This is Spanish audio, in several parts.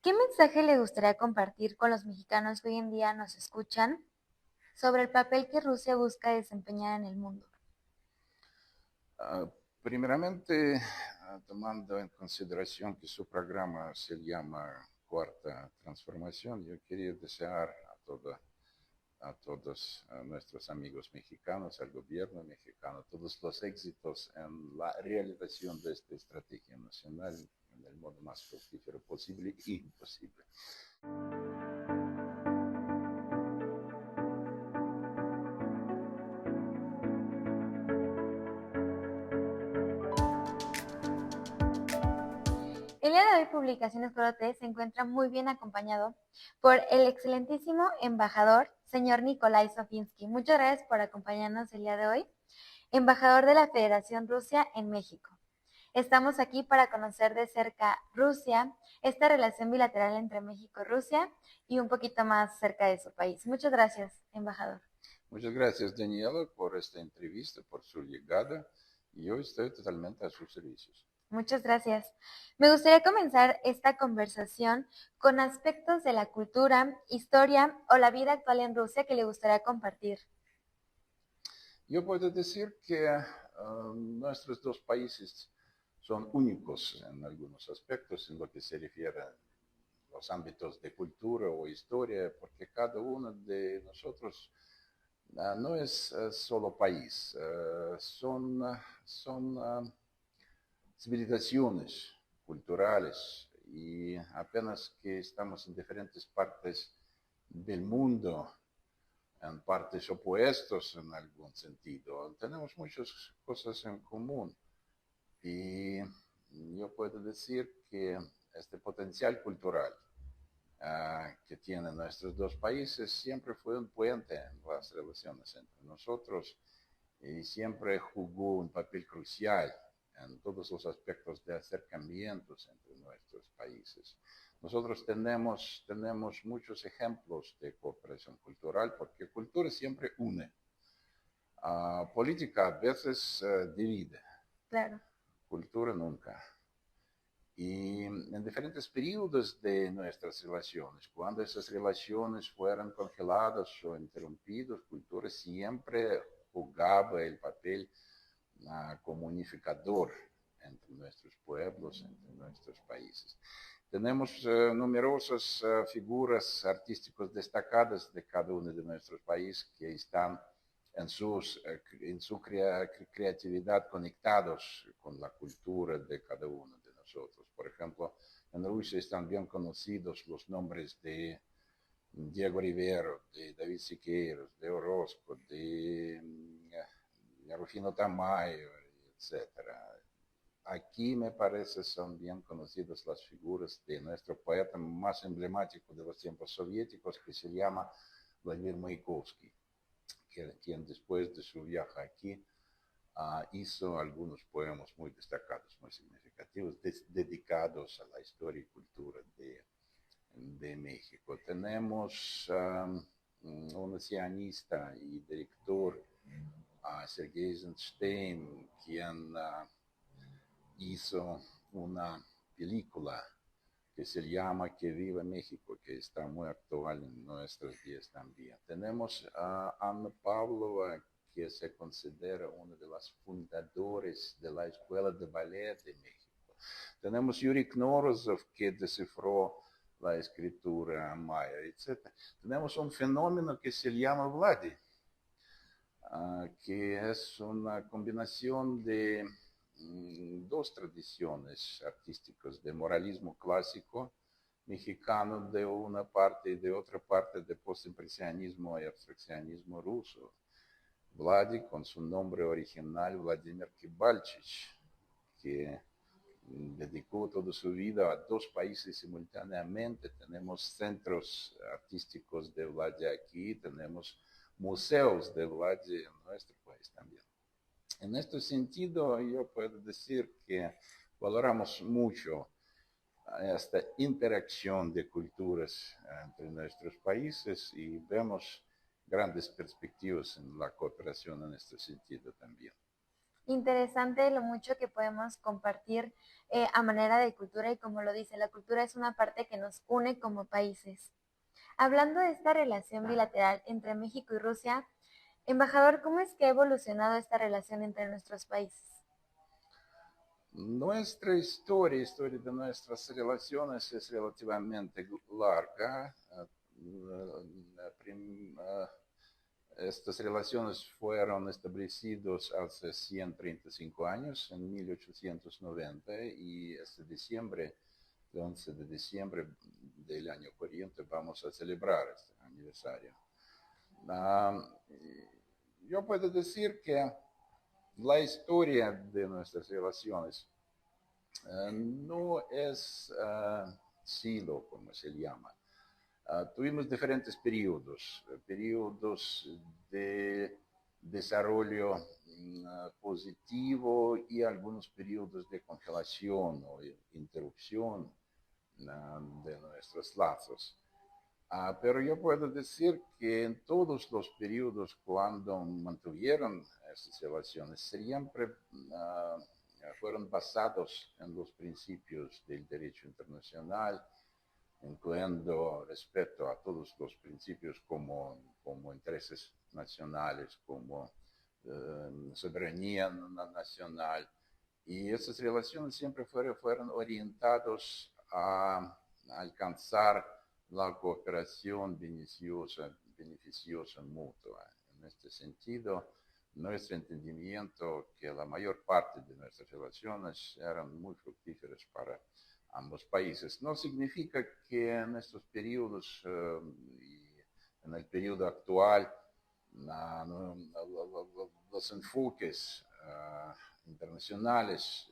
¿Qué mensaje le gustaría compartir con los mexicanos que hoy en día nos escuchan sobre el papel que Rusia busca desempeñar en el mundo? Ah, Primeramente, tomando en consideración que su programa se llama Cuarta Transformación, yo quería desear a todos nuestros amigos mexicanos, al gobierno mexicano, todos los éxitos en la realización de esta estrategia nacional en el modo más fructífero posible y posible. El día de hoy, Publicaciones Corote se encuentra muy bien acompañado por el excelentísimo embajador, señor Nikolai Sofinsky. Muchas gracias por acompañarnos el día de hoy, embajador de la Federación Rusia en México. Estamos aquí para conocer de cerca Rusia, esta relación bilateral entre México y Rusia y un poquito más cerca de su país. Muchas gracias, embajador. Muchas gracias, Daniela, por esta entrevista, por su llegada. Yo estoy totalmente a sus servicios. Muchas gracias. Me gustaría comenzar esta conversación con aspectos de la cultura, historia o la vida actual en Rusia que le gustaría compartir. Yo puedo decir que nuestros dos países son únicos en algunos aspectos en lo que se refiere a los ámbitos de cultura o historia, porque cada uno de nosotros no es solo país, son civilizaciones culturales y apenas que estamos en diferentes partes del mundo, en partes opuestos en algún sentido. Tenemos muchas cosas en común y yo puedo decir que este potencial cultural que tienen nuestros dos países siempre fue un puente en las relaciones entre nosotros y siempre jugó un papel crucial en todos los aspectos de acercamientos entre nuestros países. Nosotros tenemos muchos ejemplos de cooperación cultural porque cultura siempre une. Política a veces divide, Claro. cultura nunca. Y en diferentes periodos de nuestras relaciones, cuando esas relaciones fueron congeladas o interrumpidas, cultura siempre jugaba el papel como unificador entre nuestros pueblos, entre nuestros países. Tenemos numerosas figuras artísticas destacadas de cada uno de nuestros países que están en su creatividad conectados con la cultura de cada uno de nosotros. Por ejemplo, en Rusia están bien conocidos los nombres de Diego Rivero, de David Siqueiros, de Orozco, de Rufino Tamayo, etcétera. Aquí me parece son bien conocidas las figuras de nuestro poeta más emblemático de los tiempos soviéticos, que se llama Vladimir Mayakovsky, quien después de su viaje aquí hizo algunos poemas muy destacados, muy significativos, dedicados a la historia y cultura de México. Tenemos un cineasta y director, Sergei Eisenstein, quien hizo una película que se llama Que Viva México, que está muy actual en nuestros días también. Tenemos a Ana Pavlova, que se considera una de las fundadoras de la Escuela de Ballet de México. Tenemos Yuri Knorozov, que descifró la escritura maya, etc. Tenemos un fenómeno que se llama Vladi, que es una combinación de dos tradiciones artísticas, de moralismo clásico mexicano de una parte y de otra parte de postimpresionismo y abstraccionismo ruso. Vladi, con su nombre original Vladimir Kibalchich, que dedicó toda su vida a dos países simultáneamente. Tenemos centros artísticos de Vladi aquí, tenemos museos de Vladi en nuestro país también. En este sentido, yo puedo decir que valoramos mucho esta interacción de culturas entre nuestros países y vemos grandes perspectivas en la cooperación en este sentido también. Interesante lo mucho que podemos compartir a manera de cultura y como lo dice, la cultura es una parte que nos une como países. Hablando de esta relación bilateral entre México y Rusia, embajador, ¿cómo es que ha evolucionado esta relación entre nuestros países? Nuestra historia de nuestras relaciones es relativamente larga. Estas relaciones fueron establecidas hace 135 años, en 1890, y este diciembre, el 11 de diciembre del año corriente, vamos a celebrar este aniversario. Uh, yo puedo decir que la historia de nuestras relaciones no es silo, como se llama. Tuvimos diferentes periodos, periodos de desarrollo positivo y algunos periodos de congelación o interrupción de nuestros lazos. Pero yo puedo decir que en todos los periodos cuando mantuvieron estas relaciones siempre fueron basados en los principios del derecho internacional, incluyendo respeto a todos los principios como intereses nacionales, como soberanía nacional. Y esas relaciones siempre fueron orientadas a alcanzar la cooperación beneficiosa mutua. En este sentido, nuestro entendimiento que la mayor parte de nuestras relaciones eran muy fructíferas para ambos países. No significa que en estos periodos y en el periodo actual los enfoques internacionales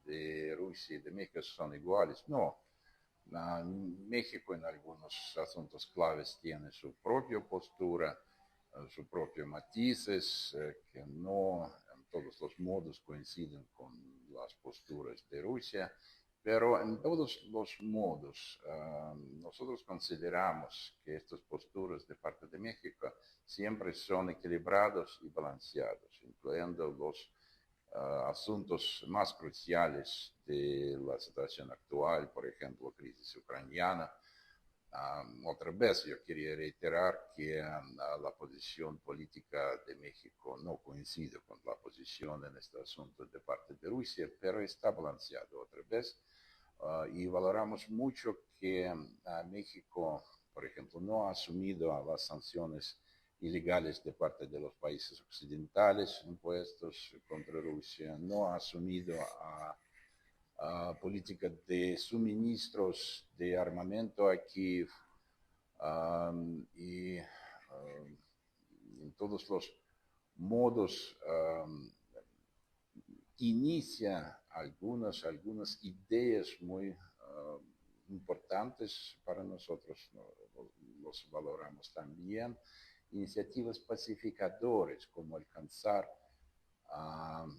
de Rusia y de México son iguales. No. México en algunos asuntos claves tiene su propia postura, sus propios matices, que no en todos los modos coinciden con las posturas de Rusia, pero en todos los modos nosotros consideramos que estas posturas de parte de México siempre son equilibrados y balanceados, incluyendo los asuntos más cruciales de la situación actual, por ejemplo, crisis ucraniana. Otra vez, yo quería reiterar que la posición política de México no coincide con la posición en este asunto de parte de Rusia, pero está balanceado otra vez. Y valoramos mucho que México, por ejemplo, no ha asumido las sanciones ilegales de parte de los países occidentales impuestos contra Rusia, no ha asumido política de suministros de armamento a Kiev y en todos los modos inicia algunas ideas muy importantes para nosotros, los valoramos también, iniciativas pacificadoras como alcanzar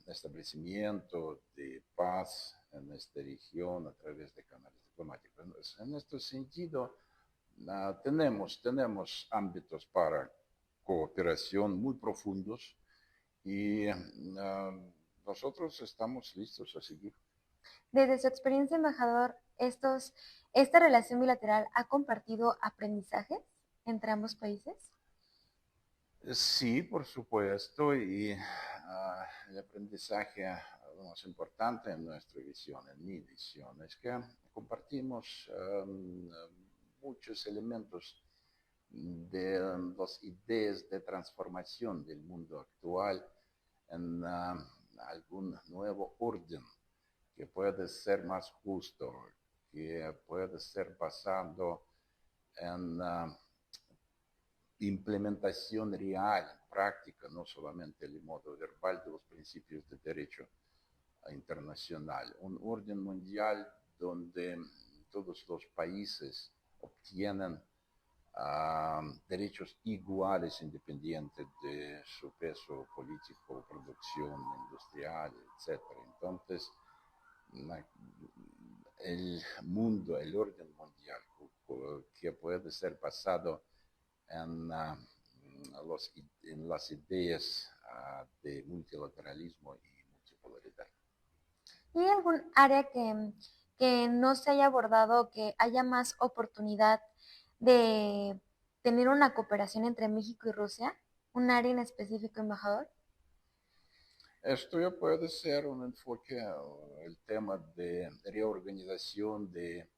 establecimiento de paz en esta región a través de canales diplomáticos. En este sentido, tenemos ámbitos para cooperación muy profundos y nosotros estamos listos a seguir. Desde su experiencia, embajador, ¿esta relación bilateral ha compartido aprendizajes entre ambos países? Sí, por supuesto, y el aprendizaje lo más importante en nuestra visión, en mi visión, es que compartimos muchos elementos de las ideas de transformación del mundo actual en algún nuevo orden que puede ser más justo, que puede ser basado en implementación real, práctica, no solamente el modo verbal de los principios de derecho internacional. Un orden mundial donde todos los países obtienen derechos iguales independientes de su peso político, producción industrial, etc. Entonces, el mundo, el orden mundial, que puede ser basado en las ideas de multilateralismo y bipolaridad. ¿Y hay algún área que no se haya abordado, que haya más oportunidad de tener una cooperación entre México y Rusia? ¿Un área en específico, embajador? Esto ya puede ser un enfoque, el tema de reorganización, de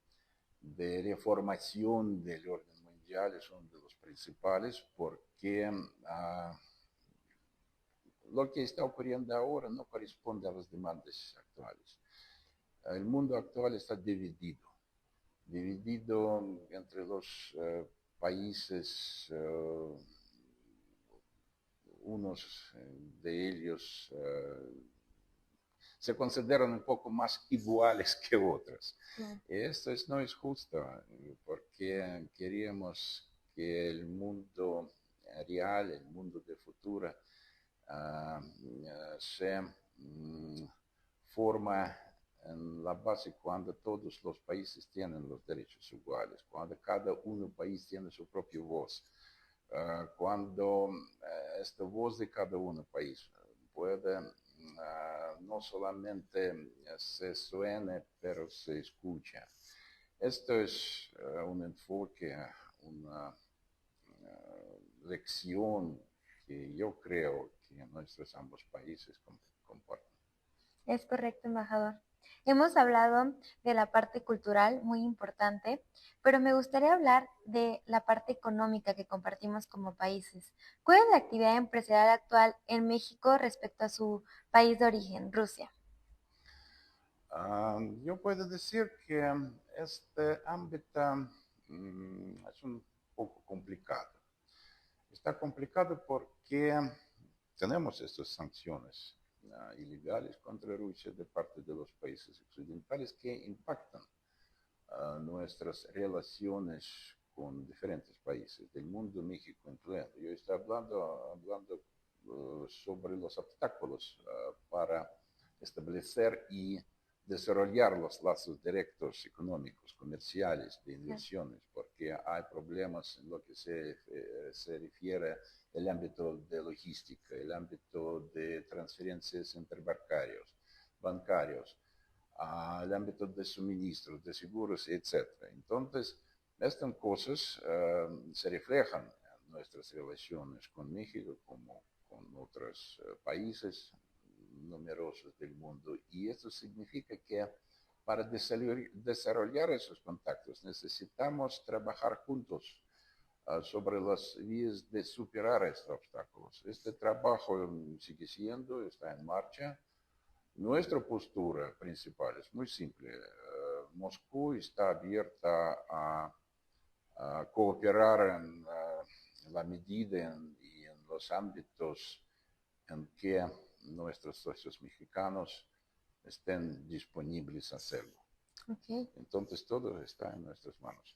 reformación del orden mundial es uno de los principales porque lo que está ocurriendo ahora no corresponde a las demandas actuales. El mundo actual está dividido entre los países, unos de ellos se consideran un poco más iguales que otros. Sí. Esto no es justo porque queríamos que el mundo real, el mundo de futuro, se forma en la base cuando todos los países tienen los derechos iguales, cuando cada uno país tiene su propia voz, cuando esta voz de cada uno país puede no solamente se suene, pero se escucha. Esto es un enfoque, una lección que yo creo que nuestros ambos países comparten. Es correcto, embajador. Hemos hablado de la parte cultural, muy importante, pero me gustaría hablar de la parte económica que compartimos como países. ¿Cuál es la actividad empresarial actual en México respecto a su país de origen, Rusia? Yo puedo decir que este ámbito es un poco complicado. Está complicado porque tenemos estas sanciones ilegales contra Rusia de parte de los países occidentales que impactan nuestras relaciones con diferentes países del mundo, México incluido. Yo estoy hablando sobre los obstáculos para establecer y desarrollar los lazos directos económicos, comerciales, de inversiones, porque hay problemas en lo que se refiere al ámbito de logística, el ámbito de transferencias bancarios, al ámbito de suministros, de seguros, etc. Entonces, estas cosas se reflejan en nuestras relaciones con México como con otros países numerosos del mundo. Y esto significa que para desarrollar esos contactos necesitamos trabajar juntos sobre las vías de superar estos obstáculos. Este trabajo sigue siendo, está en marcha. Nuestra postura principal es muy simple. Moscú está abierta a cooperar en la medida y en los ámbitos en que nuestros socios mexicanos estén disponibles a hacerlo. Okay. Entonces todo está en nuestras manos.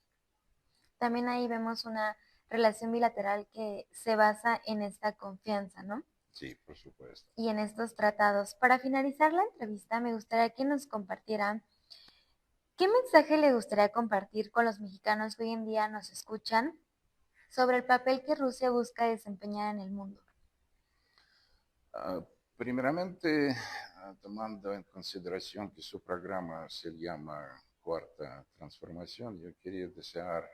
También ahí vemos una relación bilateral que se basa en esta confianza, ¿no? Sí, por supuesto. Y en estos tratados. Para finalizar la entrevista, me gustaría que nos compartieran qué mensaje le gustaría compartir con los mexicanos que hoy en día nos escuchan sobre el papel que Rusia busca desempeñar en el mundo. Primeramente, tomando en consideración que su programa se llama Cuarta Transformación, yo quería desear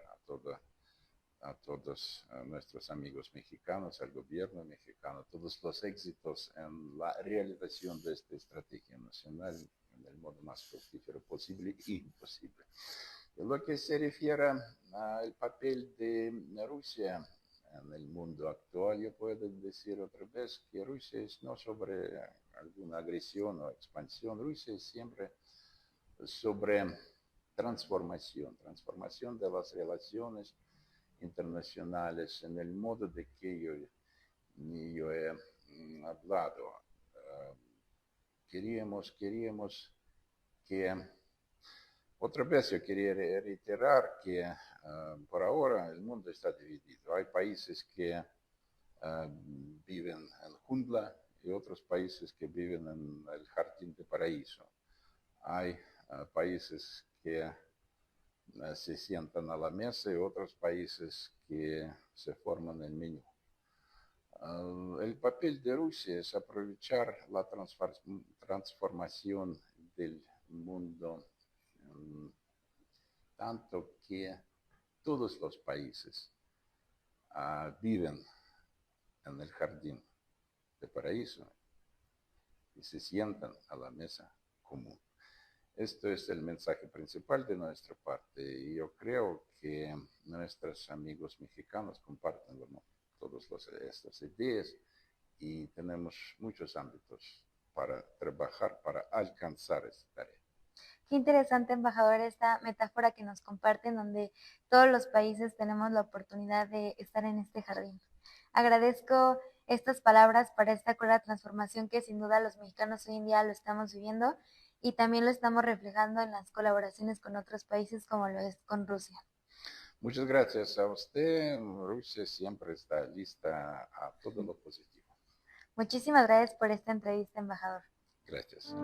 a todos nuestros amigos mexicanos, al gobierno mexicano, todos los éxitos en la realización de esta estrategia nacional en el modo más fructífero posible y imposible. En lo que se refiere al papel de Rusia en el mundo actual, yo puedo decir otra vez que Rusia es no sobre alguna agresión o expansión, Rusia es siempre sobre transformación de las relaciones internacionales en el modo de que yo he hablado. Queríamos que, otra vez yo quería reiterar que por ahora el mundo está dividido. Hay países que viven en jungla y otros países que viven en el jardín de paraíso. Hay países que se sientan a la mesa y otros países que se forman el menú. El papel de Rusia es aprovechar la transformación del mundo, tanto que todos los países viven en el jardín de paraíso y se sientan a la mesa común. Esto es el mensaje principal de nuestra parte y yo creo que nuestros amigos mexicanos comparten todas estas ideas y tenemos muchos ámbitos para trabajar, para alcanzar esta tarea. Qué interesante, embajador, esta metáfora que nos comparten, donde todos los países tenemos la oportunidad de estar en este jardín. Agradezco estas palabras para esta cruda transformación que sin duda los mexicanos hoy en día lo estamos viviendo y también lo estamos reflejando en las colaboraciones con otros países como lo es con Rusia. Muchas gracias a usted. Rusia siempre está lista a todo lo positivo. Muchísimas gracias por esta entrevista, embajador. Gracias.